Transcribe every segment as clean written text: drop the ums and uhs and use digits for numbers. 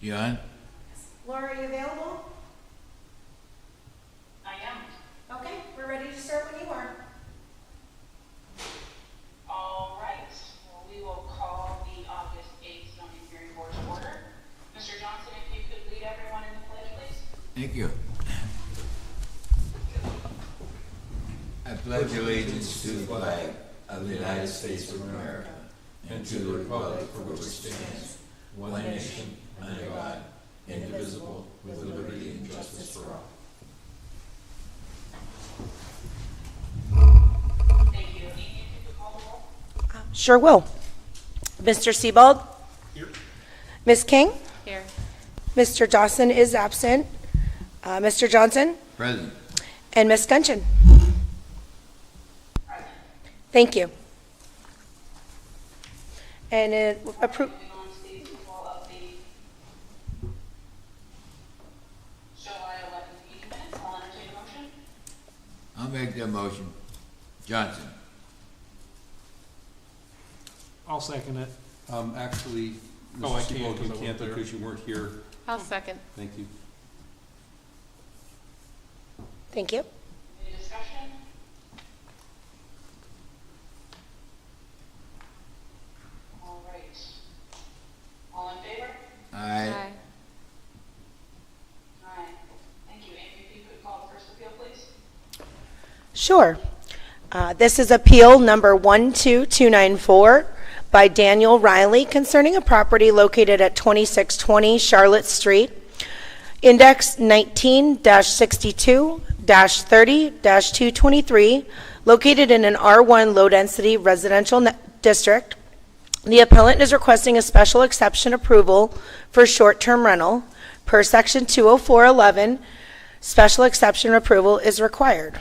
You on? Laura, are you available? I am. Okay, we're ready to start when you are. All right. Well, we will call the August 8th zoning hearing board to order. Mr. Johnson, if you could lead everyone in the pledge, please. Thank you. I pledge allegiance to the flag of the United States of America and to the republic for which it stands, one nation, under God, indivisible, with liberty and justice for all. Thank you. Amy, if you could call the roll. Sure will. Mr. Sebald? Here. Ms. King? Here. Mr. Dawson is absent. Mr. Johnson? Present. And Ms. Gunchin? Present. Thank you. And approve. Moving on to the approval of the July 11th meeting minutes, I'll entertain a motion. I'll make that motion. Johnson. I'll second it. Actually, Oh, I Mr. can't, Seabold, 'cause I you wasn't can't there. because you weren't here. I'll second. Thank you. Thank you. Any discussion? All right. All in favor? Aye. Aye. Thank you. Amy, if you could call the first appeal, please. Sure. This is appeal number 12294 by Daniel Riley concerning a property located at 2620 Charlotte Street, index 19-62-30-223, located in an R1 low-density residential district. The appellant is requesting a special exception approval for short-term rental. Per section 20411, special exception approval is required.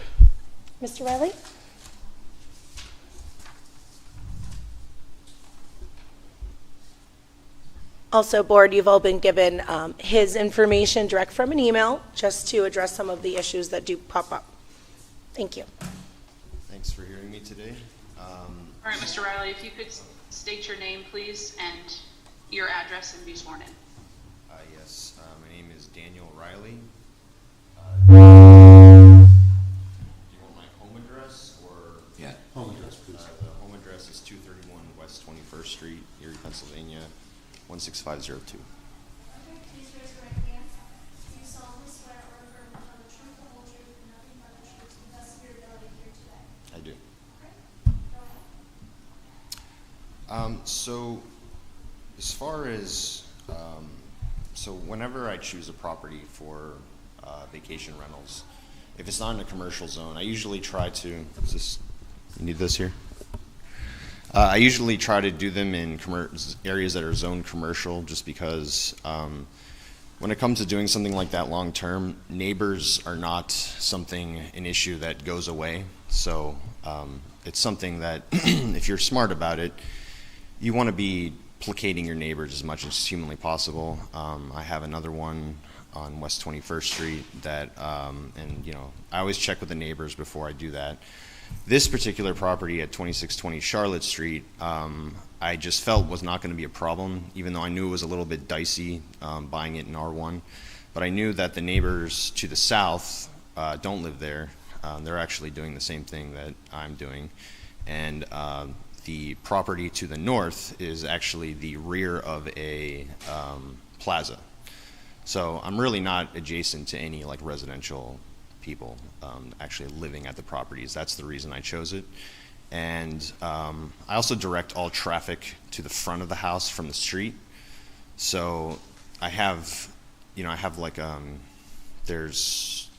Mr. Riley? Also, board, you've all been given his information direct from an email just to address some of the issues that do pop up. Thank you. Thanks for hearing me today. All right, Mr. Riley, if you could state your name, please, and your address and be sworn in. Yes, my name is Daniel Riley. Do you want my home address or? Yeah. Home address, please. The home address is 231 West 21st Street, Erie, Pennsylvania, 16502. Okay, please raise your right hand. Do you solemnly swear or affirm to tell the truth, the whole truth, and nothing but the truth to the best of your ability here today? I do. Okay, go ahead. So as far as, so whenever I choose a property for vacation rentals, if it's not in a commercial zone, I usually try to, is this, you need this here? I usually try to do them in areas that are zoned commercial just because when it comes to doing something like that long term, neighbors are not an issue that goes away. So it's something that if you're smart about it, you want to be placating your neighbors as much as humanly possible. I have another one on West 21st Street that, and you know, I always check with the neighbors before I do that. This particular property at 2620 Charlotte Street, I just felt was not going to be a problem, even though I knew it was a little bit dicey buying it in R1. But I knew that the neighbors to the south don't live there. They're actually doing the same thing that I'm doing. And the property to the north is actually the rear of a plaza. So I'm really not adjacent to any like residential people actually living at the properties. That's the reason I chose it. And I also direct all traffic to the front of the house from the street. So I have, you know, I have like, there's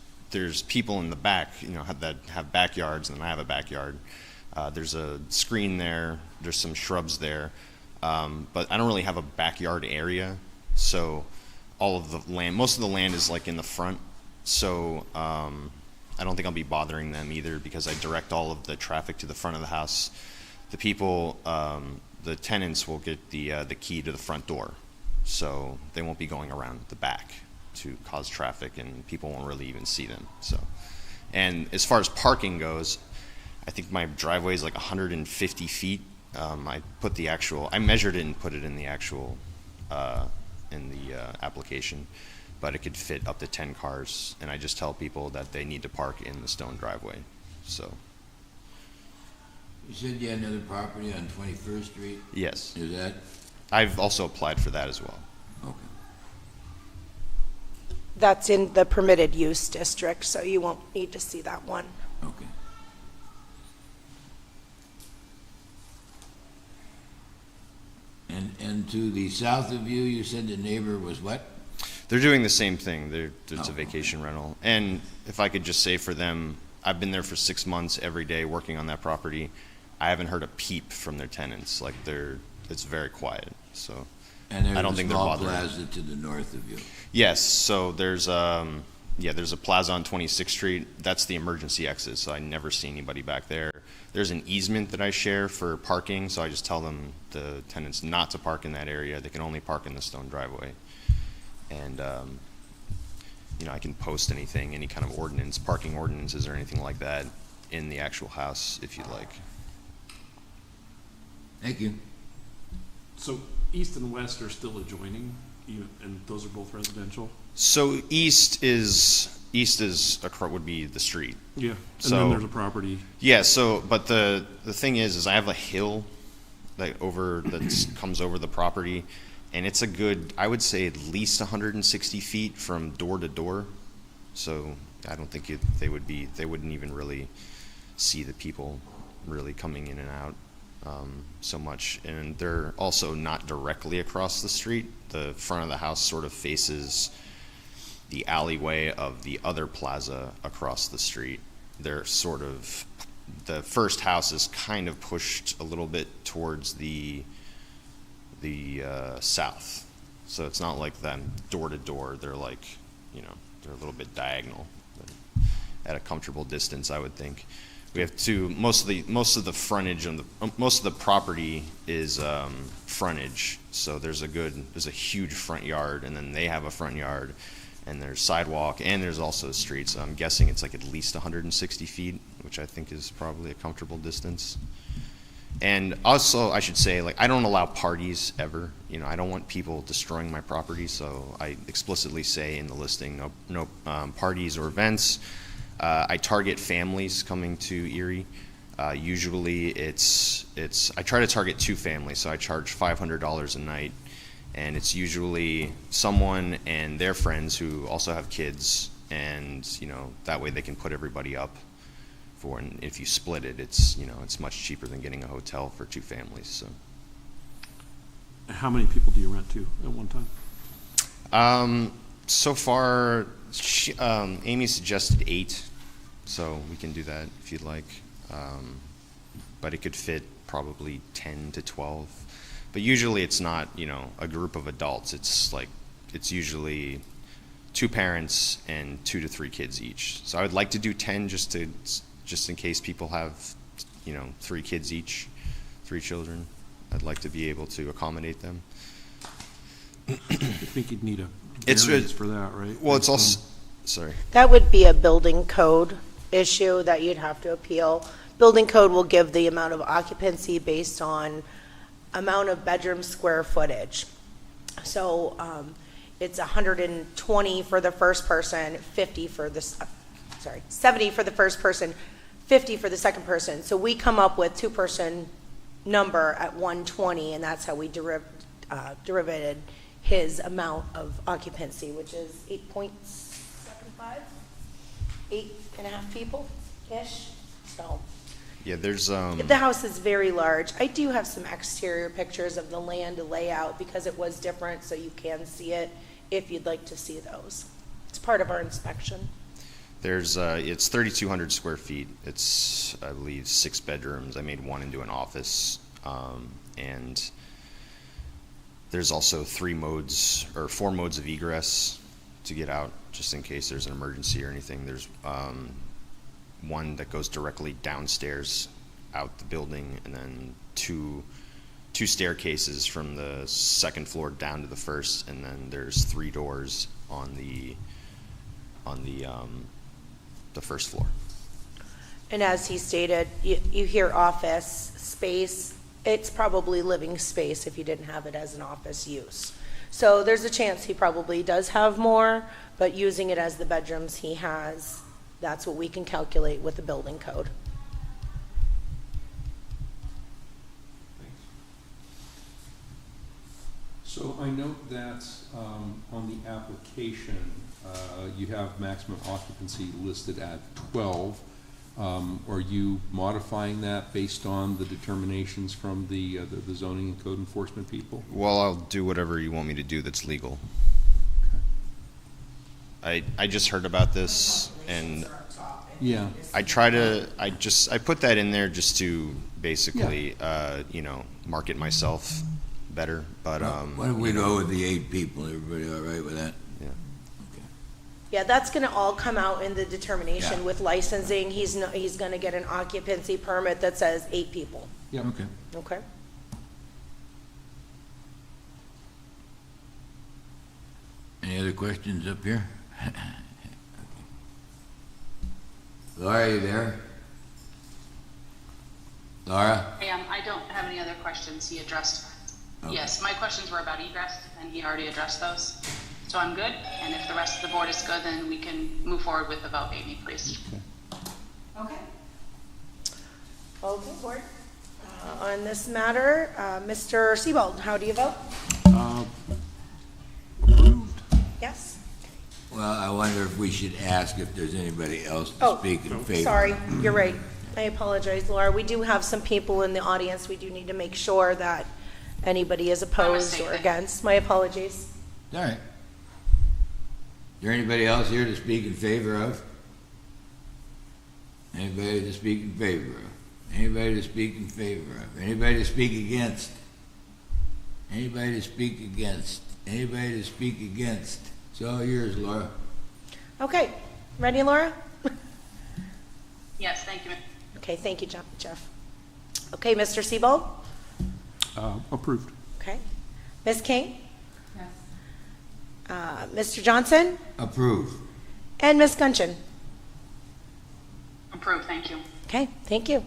people in the back, you know, that have backyards, and I have a backyard. There's a screen there, there's some shrubs there, but I don't really have a backyard area. So all of the land, most of the land is like in the front. So I don't think I'll be bothering them either because I direct all of the traffic to the front of the house. The people, the tenants will get the key to the front door. So they won't be going around the back to cause traffic, and people won't really even see them. So, and as far as parking goes, I think my driveway is like 150 feet. I measured it and put it in the actual in the application, but it could fit up to 10 cars. And I just tell people that they need to park in the stone driveway. So, You said you had another property on 21st Street? yes, Is that? I've also applied for that as well. Okay. That's in the permitted use district, so you won't need to see that one. Okay. And to the south of you said the neighbor was what? They're doing the same thing. It's Oh, a vacation rental. And if I could just say for them, I've been there for 6 months every day working on that property. I haven't heard a peep from their tenants. Like it's very quiet. So And there's I don't a think they're small bothering. plaza to the north of you. yes, so there's a plaza on 26th Street. That's the emergency exit. So I never see anybody back there. There's an easement that I share for parking. So I just tell them, the tenants, not to park in that area. They can only park in the stone driveway. And I can post anything, any kind of ordinance, parking ordinances or anything like that in the actual house if you'd like. Thank you. So east and west are still adjoining, and those are both residential? So east would be the street. Yeah. And So- then there's a property. Yeah, so, but the thing is I have a hill that comes over the property, and it's a good, I would say, at least 160 feet from door to door. So I don't think they wouldn't even really see the people really coming in and out so much. And they're also not directly across the street. The front of the house sort of faces the alleyway of the other plaza across the street. They're sort of, the first house is kind of pushed a little bit towards the south. So it's not like them door to door. They're like, they're a little bit diagonal, but at a comfortable distance, I would think. We have most of the frontage on most of the property is frontage. So there's a huge front yard, and then they have a front yard, and there's sidewalk, and there's also a street. So I'm guessing it's like at least 160 feet, which I think is probably a comfortable distance. And also, I should say, I don't allow parties ever. I don't want people destroying my property, so I explicitly say in the listing, no parties or events. I target families coming to Erie. Usually, I try to target 2 families, so I charge $500 a night, and it's usually someone and their friends who also have kids, and that way they can put everybody up. And if you split it, it's much cheaper than getting a hotel for 2 families. So, How many people do you rent to at one time? so far, Amy suggested 8, so we can do that if you'd like. But it could fit probably 10 to 12. But usually it's not, a group of adults. It's usually 2 parents and 2 to 3 kids each. So I would like to do 10 just in case people have, 3 kids each, 3 children. I'd like to be able to accommodate them. I think you'd need a It's- variance for that, right? Well, it's Based also, on- sorry. That would be a building code issue that you'd have to appeal. Building code will give the amount of occupancy based on amount of bedroom square footage. So it's 120 for the first person, 70 for the first person, 50 for the second person. So we come up with 2-person number at 120, and that's how we derivated his amount of occupancy, which is 8.75, 8.5 people-ish. So Yeah, there's, the house is very large. I do have some exterior pictures of the land layout because it was different, so you can see it if you'd like to see those. It's part of our inspection. it's 3,200 square feet. It's, I believe, 6 bedrooms. I made 1 into an office. And there's also 4 modes of egress to get out, just in case there's an emergency or anything. There's one that goes directly downstairs out the building, and then two staircases from the second floor down to the first, and then there's 3 doors on the first floor. And as he stated, you hear office space. It's probably living space if you didn't have it as an office use. So there's a chance he probably does have more, but using it as the bedrooms he has, that's what we can calculate with the building code. So I note that on the application, you have maximum occupancy listed at 12. Are you modifying that based on the determinations from the zoning and code enforcement people? Well, I'll do whatever you want me to do that's legal. I just heard about this, and Yeah. I put that in there just to basically, market myself better, but, What do we do with the 8 people? Everybody all right with that? yeah. Yeah, that's gonna all come out in the determination Yeah. with licensing. He's gonna get an occupancy permit that says 8 people, Yep. Okay. okay? Any other questions up here? Laura, are you there? Laura? I don't have any other questions. He addressed, Okay. yes, my questions were about egress, and he already addressed those. So I'm good, and if the rest of the board is good, then we can move forward with the vote, Amy, please. Okay. Okay, board. On this matter, Mr. Sebald, how do you vote? Approved. Yes? Well, I wonder if we should ask if there's anybody else to Oh, speak in favor. sorry, you're right. I apologize, Laura. We do have some people in the audience. We do need to make sure that anybody is opposed or mistake. against. My apologies. All right. Is there anybody else here to speak in favor of? Anybody to speak in favor of? Anybody to speak in favor of? Anybody to speak against? Anybody to speak against? Anybody to speak against? It's all yours, Laura. Okay, ready, Laura? Yes, thank you. Okay, thank you, Jeff. Okay, Mr. Sebald? Approved. Okay. Ms. King? Mr. Johnson? Approve. And Ms. Gunchin? Approved, thank you. Okay, thank you.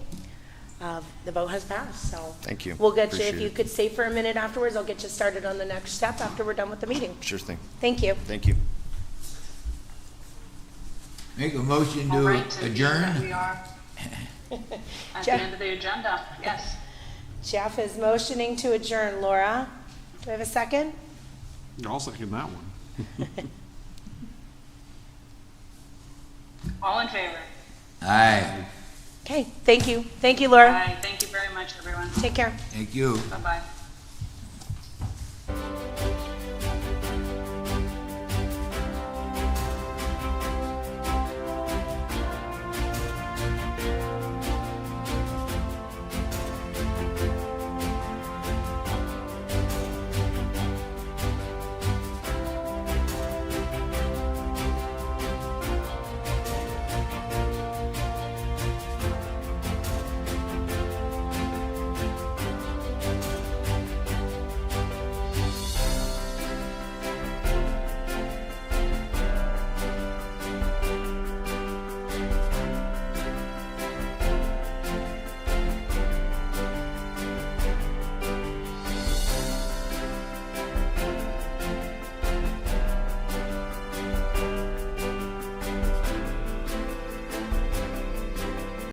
The vote has passed, so. Thank you. We'll get you, if Appreciate you it. could stay for a minute afterwards, I'll get you started on the next step after we're done with the meeting. Sure thing. Thank you. Thank you. Make a motion All to right, so being that adjourn. we are at Jeff. the end of the agenda, yes. Jeff is motioning to adjourn. Laura, do I have a second? I'll second that one. All in favor? Aye. Okay, thank you. Thank you, Laura. Aye, thank you very much, everyone. Take care. Thank you. Bye-bye.